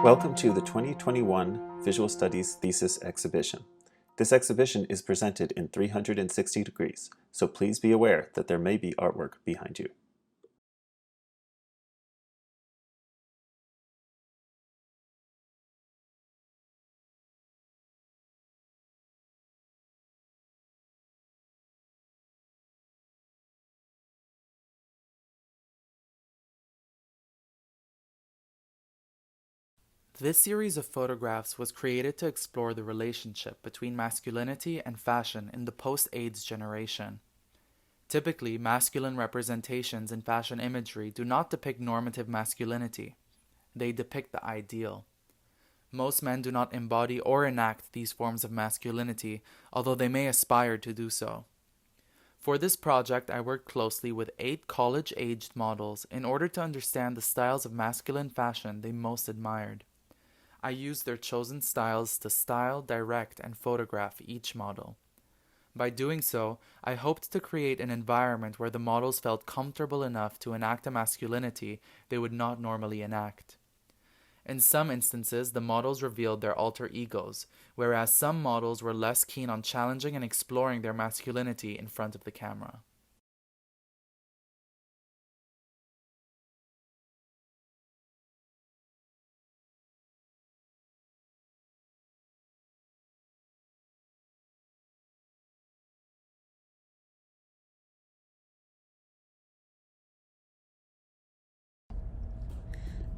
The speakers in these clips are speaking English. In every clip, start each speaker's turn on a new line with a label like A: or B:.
A: Welcome to the 2021 Visual Studies Thesis exhibition. This exhibition is presented in 360 degrees, so please be aware that there may be artwork behind you.
B: This series of photographs was created to explore the relationship between masculinity and fashion in the post-AIDS generation. Typically, masculine representations in fashion imagery do not depict normative masculinity. They depict the ideal. Most men do not embody or enact these forms of masculinity, although they may aspire to do so. For this project, I worked closely with 8 college-aged models in order to understand the styles of masculine fashion they most admired. I used their chosen styles to style, direct, and photograph each model. By doing so, I hoped to create an environment where the models felt comfortable enough to enact a masculinity they would not normally enact. In some instances, the models revealed their alter egos, whereas some models were less keen on challenging and exploring their masculinity in front of the camera.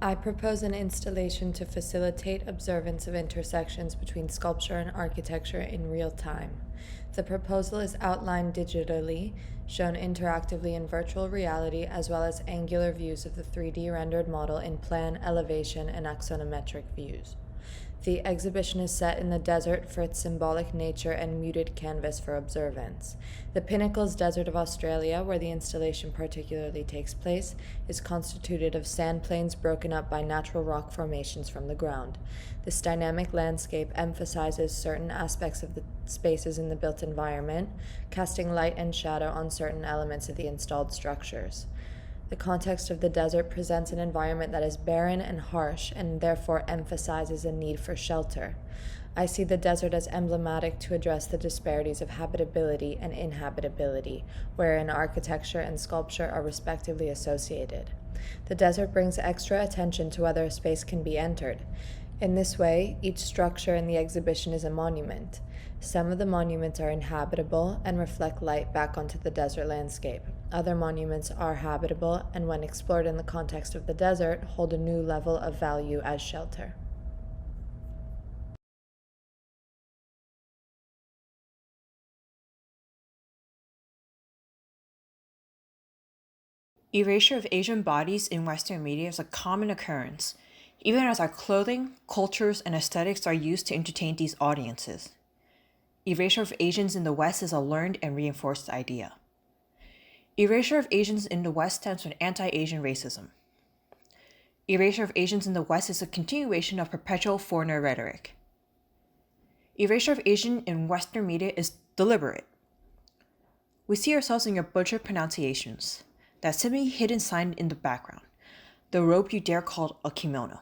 C: I propose an installation to facilitate observance of intersections between sculpture and architecture in real time. The proposal is outlined digitally, shown interactively in virtual reality, as well as angular views of the 3D rendered model in plan, elevation, and axonometric views. The exhibition is set in the desert for its symbolic nature and muted canvas for observance. The Pinnacles Desert of Australia, where the installation particularly takes place, is constituted of sand plains broken up by natural rock formations from the ground. This dynamic landscape emphasizes certain aspects of the spaces in the built environment, casting light and shadow on certain elements of the installed structures. The context of the desert presents an environment that is barren and harsh and therefore emphasizes a need for shelter. I see the desert as emblematic to address the disparities of habitability and inhabitability, wherein architecture and sculpture are respectively associated. The desert brings extra attention to whether a space can be entered. In this way, each structure in the exhibition is a monument. Some of the monuments are inhabitable and reflect light back onto the desert landscape. Other monuments are habitable and, when explored in the context of the desert, hold a new level of value as shelter.
D: Erasure of Asian bodies in Western media is a common occurrence, even as our clothing, cultures, and aesthetics are used to entertain these audiences. Erasure of Asians in the West is a learned and reinforced idea. Erasure of Asians in the West stems from anti-Asian racism. Erasure of Asians in the West is a continuation of perpetual foreigner rhetoric. Erasure of Asian in Western media is deliberate. We see ourselves in your butchered pronunciations, that semi-hidden sign in the background, the robe you dare call a kimono,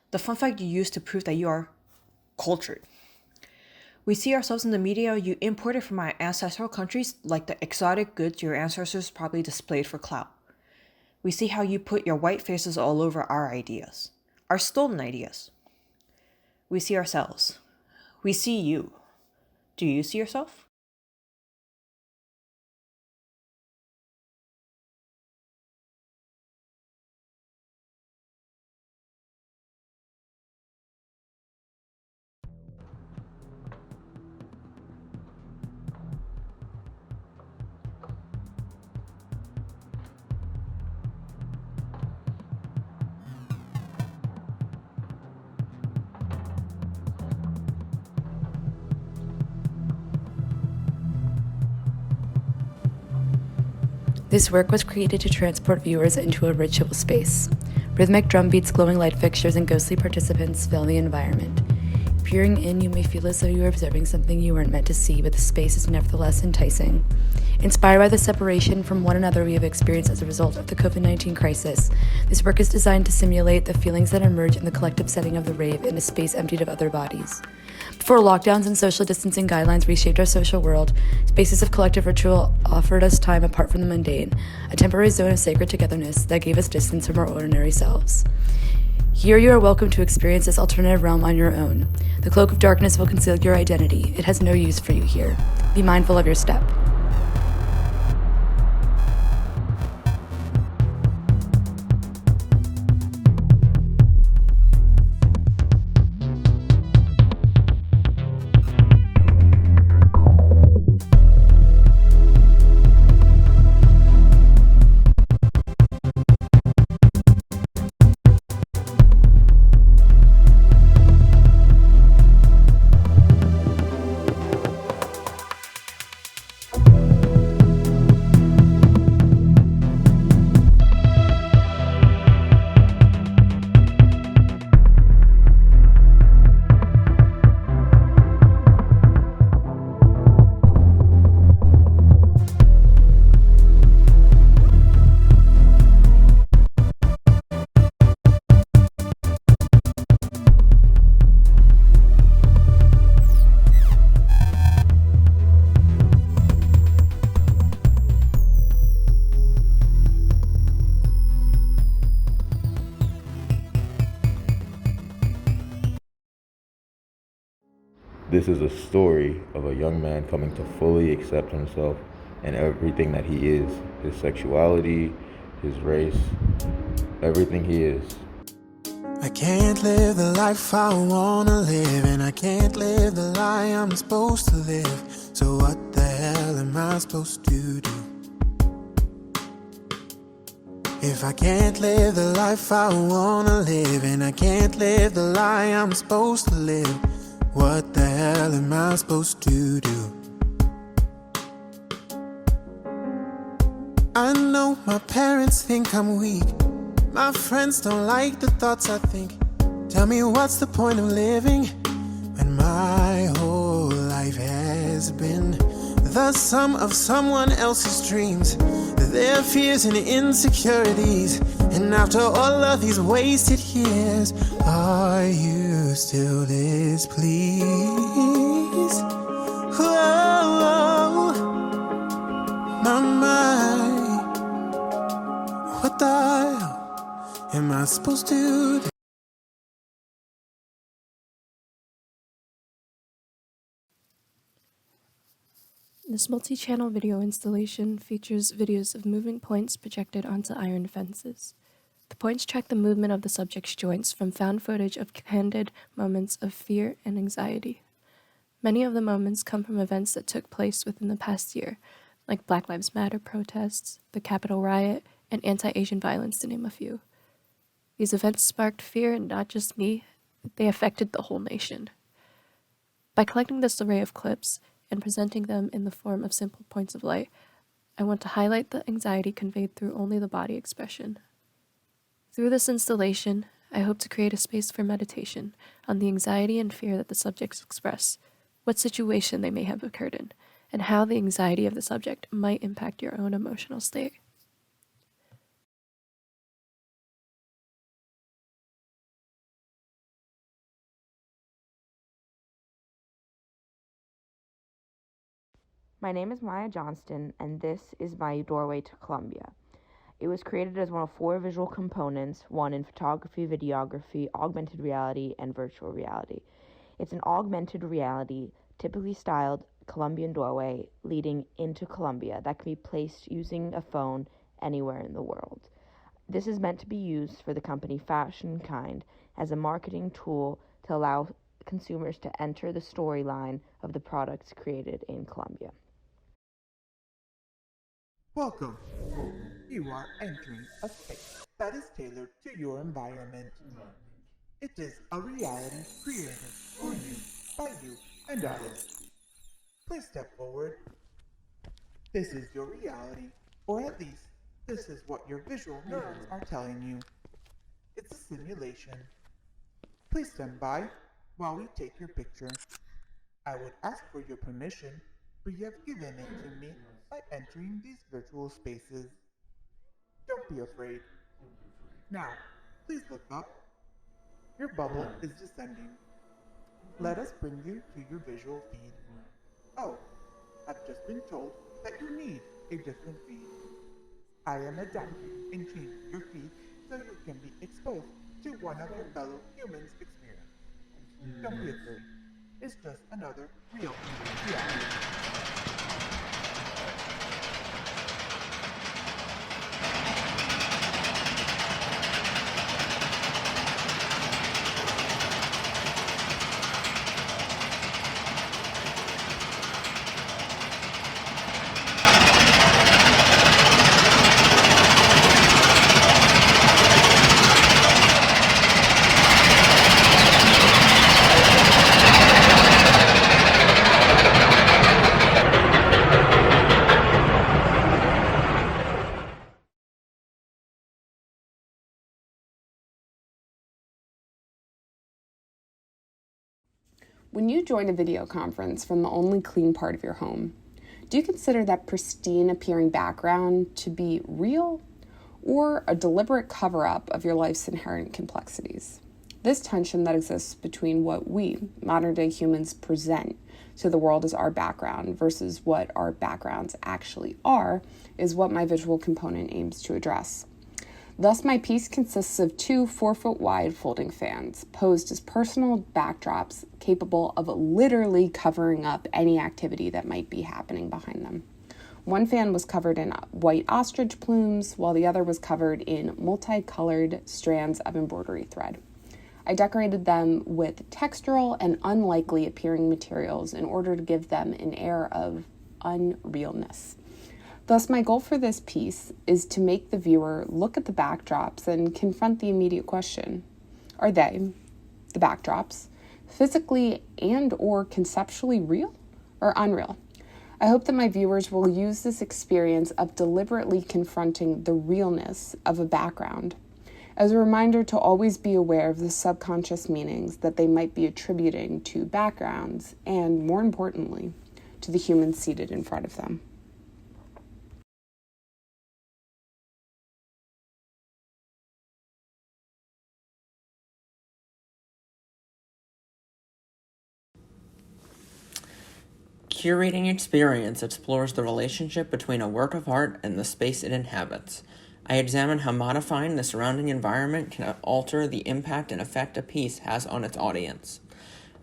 D: the fun fact you use to prove that you are cultured. We see ourselves in the media you imported from our ancestral countries, like the exotic goods your ancestors probably displayed for clout. We see how you put your white faces all over our ideas, our stolen ideas. We see ourselves. We see you. Do you see yourself?
E: This work was created to transport viewers into a ritual space. Rhythmic drum beats, glowing light fixtures, and ghostly participants fill the environment. peering in, you may feel as though you are observing something you weren't meant to see, but the space is nevertheless enticing. Inspired by the separation from one another we have experienced as a result of the COVID-19 crisis, this work is designed to simulate the feelings that emerge in the collective setting of the rave in a space emptied of other bodies. Before lockdowns and social distancing guidelines reshaped our social world, spaces of collective ritual offered us time apart from the mundane, a temporary zone of sacred togetherness that gave us distance from our ordinary selves. Here you are welcome to experience this alternative realm on your own. The cloak of darkness will conceal your identity. It has no use for you here. Be mindful of your step.
F: This is a story of a young man coming to fully accept himself and everything that he is, his sexuality, his race, everything he is.
G: I can't live the life I wanna live, and I can't live the lie I'm supposed to live. So what the hell am I supposed to do? If I can't live the life I wanna live, and I can't live the lie I'm supposed to live, what the hell am I supposed to do? I know my parents think I'm weak. My friends don't like the thoughts I think. Tell me what's the point of living when my whole life has been the sum of someone else's dreams, their fears and insecurities. And after all of these wasted years, are you still displeased? Whoa, my, what the hell am I supposed to do?
H: This multi-channel video installation features videos of moving points projected onto iron fences. The points track the movement of the subject's joints from found footage of candid moments of fear and anxiety. Many of the moments come from events that took place within the past year, like Black Lives Matter protests, the Capitol riot, and anti-Asian violence, to name a few. These events sparked fear in not just me, they affected the whole nation. By collecting this array of clips and presenting them in the form of simple points of light, I want to highlight the anxiety conveyed through only the body expression. Through this installation, I hope to create a space for meditation on the anxiety and fear that the subjects express, what situation they may have occurred in, and how the anxiety of the subject might impact your own emotional state.
I: My name is Maya Johnston, and this is my doorway to Colombia. It was created as one of 4 visual components, one in photography, videography, augmented reality, and virtual reality. It's an augmented reality, typically styled Colombian doorway leading into Colombia that can be placed using a phone anywhere in the world. This is meant to be used for the company Fashion Kind as a marketing tool to allow consumers to enter the storyline of the products created in Colombia.
J: Welcome. You are entering a space that is tailored to your environment. It is a reality created for you, by you, and others. Please step forward. This is your reality, or at least, this is what your visual nerves are telling you. It's a simulation. Please stand by while we take your picture. I would ask for your permission, but you have given it to me by entering these virtual spaces. Don't be afraid. Now, please look up. Your bubble is descending. Let us bring you to your visual feed. Oh, I've just been told that you need a different feed. I am adapting and changing your feed so you can be exposed to one of your fellow humans' experience. Don't be afraid. It's just another real reality.
K: When you join a video conference from the only clean part of your home, do you consider that pristine appearing background to be real or a deliberate cover-up of your life's inherent complexities? This tension that exists between what we, modern-day humans, present to the world as our background versus what our backgrounds actually are is what my visual component aims to address. Thus, my piece consists of two 4-foot-wide folding fans posed as personal backdrops capable of literally covering up any activity that might be happening behind them. One fan was covered in white ostrich plumes, while the other was covered in multicolored strands of embroidery thread. I decorated them with textural and unlikely appearing materials in order to give them an air of unrealness. Thus, my goal for this piece is to make the viewer look at the backdrops and confront the immediate question: are they, the backdrops, physically and or conceptually real or unreal? I hope that my viewers will use this experience of deliberately confronting the realness of a background as a reminder to always be aware of the subconscious meanings that they might be attributing to backgrounds and, more importantly, to the humans seated in front of them.
L: Curating Experience explores the relationship between a work of art and the space it inhabits. I examine how modifying the surrounding environment can alter the impact and effect a piece has on its audience.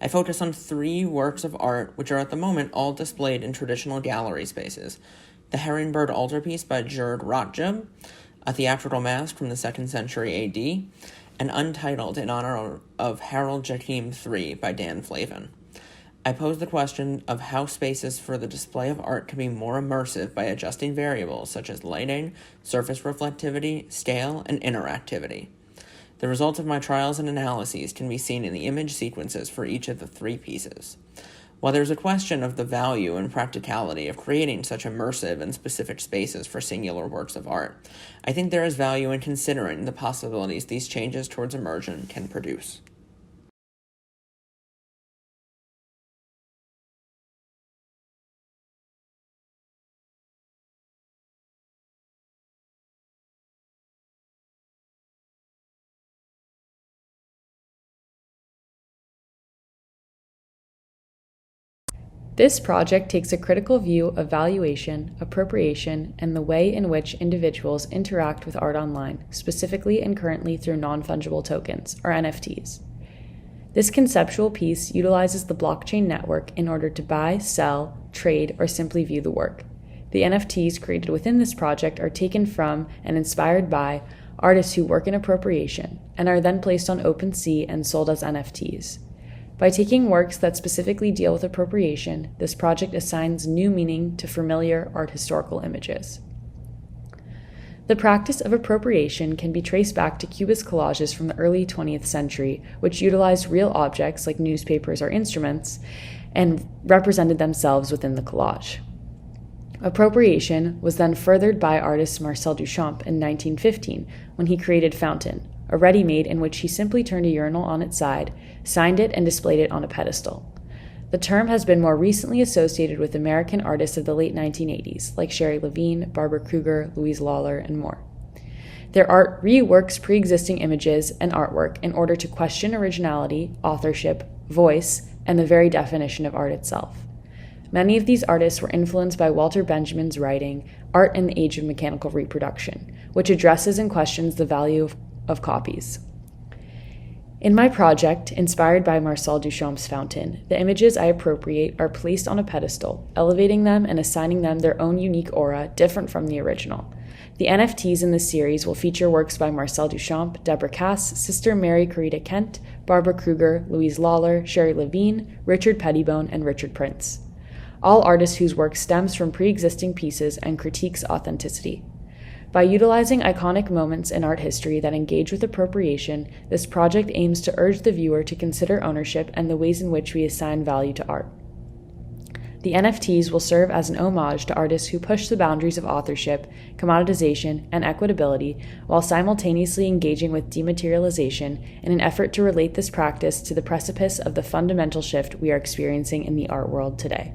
L: I focus on 3 works of art which are at the moment all displayed in traditional gallery spaces: the Herringbird altarpiece by Gerd Rotjeb, a theatrical mask from the 2nd century AD, and Untitled in honor of Harold Joachim III by Dan Flavin. I pose the question of how spaces for the display of art can be more immersive by adjusting variables such as lighting, surface reflectivity, scale, and interactivity. The results of my trials and analyses can be seen in the image sequences for each of the 3 pieces. While there's a question of the value and practicality of creating such immersive and specific spaces for singular works of art, I think there is value in considering the possibilities these changes towards immersion can produce.
E: This project takes a critical view of valuation, appropriation, and the way in which individuals interact with art online, specifically and currently through non-fungible tokens, or NFTs. This conceptual piece utilizes the blockchain network in order to buy, sell, trade, or simply view the work. The NFTs created within this project are taken from and inspired by artists who work in appropriation, and are then placed on OpenSea and sold as NFTs. By taking works that specifically deal with appropriation, this project assigns new meaning to familiar art historical images. The practice of appropriation can be traced back to Cubist collages from the early 20th century, which utilized real objects like newspapers or instruments and represented themselves within the collage. Appropriation was then furthered by artist Marcel Duchamp in 1915 when he created Fountain,
M: a ready-made in which he simply turned a urinal on its side, signed it, and displayed it on a pedestal. The term has been more recently associated with American artists of the late 1980s, like Sherry Levine, Barbara Kruger, Louise Lawler, and more. Their art reworks pre-existing images and artwork in order to question originality, authorship, voice, and the very definition of art itself. Many of these artists were influenced by Walter Benjamin's writing, Art in the Age of Mechanical Reproduction, which addresses and questions the value of copies. In my project, inspired by Marcel Duchamp's fountain, the images I appropriate are placed on a pedestal, elevating them and assigning them their own unique aura different from the original. The NFTs in this series will feature works by Marcel Duchamp, Deborah Cass, Sister Mary Corita Cant, Barbara Kruger, Louise Lawler, Sherry Levine, Richard Pettibone, and Richard Prince. All artists whose work stems from pre-existing pieces and critiques authenticity. By utilizing iconic moments in art history that engage with appropriation, this project aims to urge the viewer to consider ownership and the ways in which we assign value to art. The NFTs will serve as an homage to artists who push the boundaries of authorship, commoditization, and equitability while simultaneously engaging with dematerialization in an effort to relate this practice to the precipice of the fundamental shift we are experiencing in the art world today.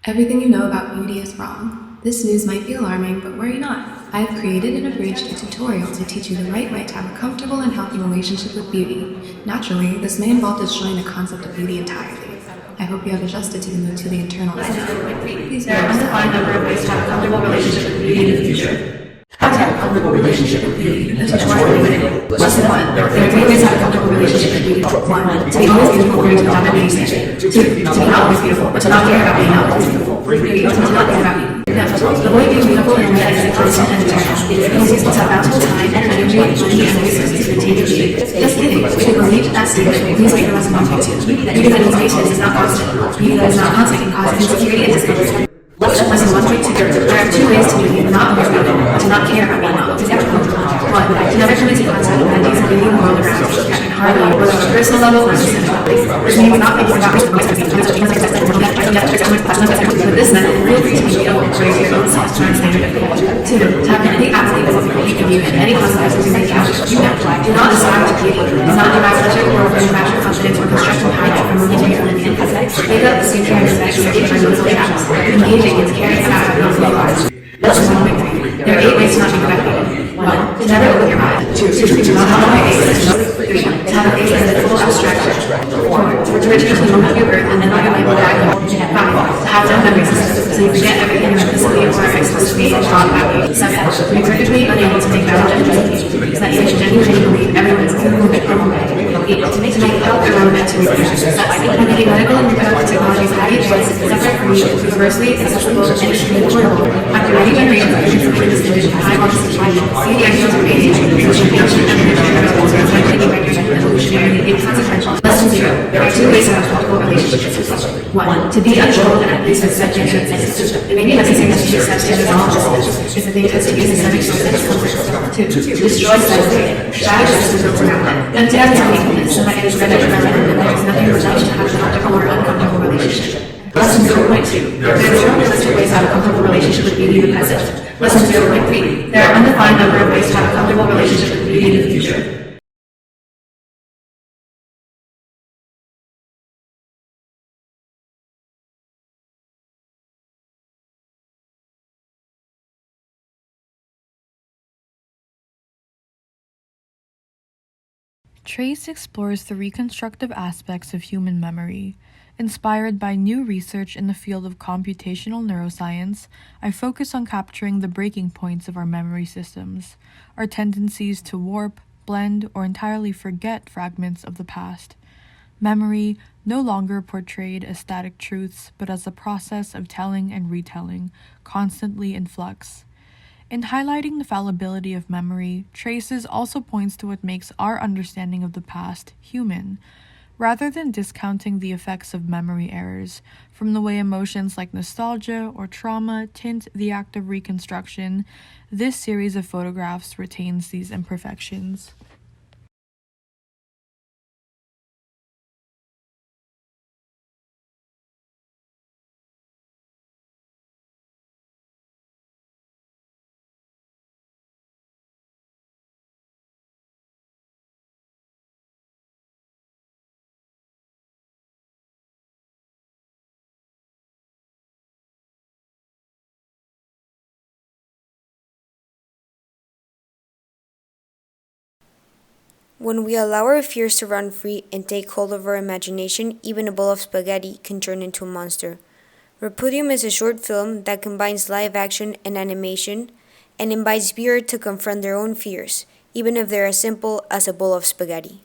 N: Everything you know about beauty is wrong. This news might be alarming, but worry not. I have created and abridged a tutorial to teach you the right way to have a comfortable and healthy relationship with beauty. Naturally, this may involve destroying the concept of beauty entirely. I hope you have adjusted to the internal by now. Please there are undefined number of ways to have a comfortable relationship with beauty in the future. How to have a comfortable relationship with beauty. The tutorial limited. Lesson 1. There are 3 ways to have a comfortable relationship with beauty. 1. To be always beautiful according to the dominant standard. 2. To be not always beautiful, but to not care about being not always beautiful. 3. To not care about beauty. Now, avoid being beautiful and realize that constant and eternal. Because you must have valuable time and energy, money, and resources to attain your beauty. Just kidding. We should believe that statement. Please read the lesson 1.2. Beauty that needs maintenance is not constant. Beauty that is not constant can cause insecurity and discomfort. Lesson 1.2. There are 2 ways to be not always beautiful, but to not care about being not always beautiful. 1. To never come into contact with ideas of beauty in the world around you, that can harm you, whether on a personal level or sentimental. Which means not thinking about but this method feel free to be real according to your own self-time standard of beauty. 2. To have any athlete of you in any consequences you make out. Do not aspire to beauty. Do not derive pleasure or manufacture confidence or construct empowerment from momentary living and aesthetics. Wake up the same care and respect for your mentally acts. Engaging in carrying out your own lives. Lesson 1.3. There are 8 ways to not think about beauty. 1. To never open your mind. 2. To not have a face. 3. To have a face that is full abstraction. 4. To return to the moment of your birth and then not your label back. 5. To have no memory system, so you forget everything explicitly or explicitly thought about you. 7. To be perfectly unable to make valid judgments, so that you genuinely believe everyone is capable of it. 8. To make health irrelevant to reproduction. By making medical and reproductive technologies highly advanced, separate from you, universally accessible, and extremely affordable. After many generations of information this division, high quality survival, see the ideals of age, reproduction, and reproduction are likely to render evolutionarily inconsequential. Lesson 0. There are 2 ways to have comfortable relationships with yourself. 1. To be uncontrolled and at peace with such instances. It may be necessary to take steps to resolve this if the thing has to use systemic source and discomfort. 2. To destroy self-hate. Strategies to build around it. Empty out your weakness so that it is rendered irrelevant and there is nothing result to have a comfortable or uncomfortable relationship. Lesson 0.2. There are 0 realistic ways to have a comfortable relationship with beauty in the present. Lesson 0.3. There are undefined number of ways to have a comfortable relationship with beauty in the future.
O: Trace explores the reconstructive aspects of human memory. Inspired by new research in the field of computational neuroscience, I focus on capturing the breaking points of our memory systems, our tendencies to warp, blend, or entirely forget fragments of the past. Memory, no longer portrayed as static truths, but as a process of telling and retelling, constantly in flux. In highlighting the fallibility of memory, Traces also points to what makes our understanding of the past human, rather than discounting the effects of memory errors, from the way emotions like nostalgia or trauma tint the act of reconstruction. This series of photographs retains these imperfections.
P: When we allow our fears to run free and take hold of our imagination, even a bowl of spaghetti can turn into a monster. Repudium is a short film that combines live action and animation and invites viewers to confront their own fears, even if they're as simple as a bowl of spaghetti.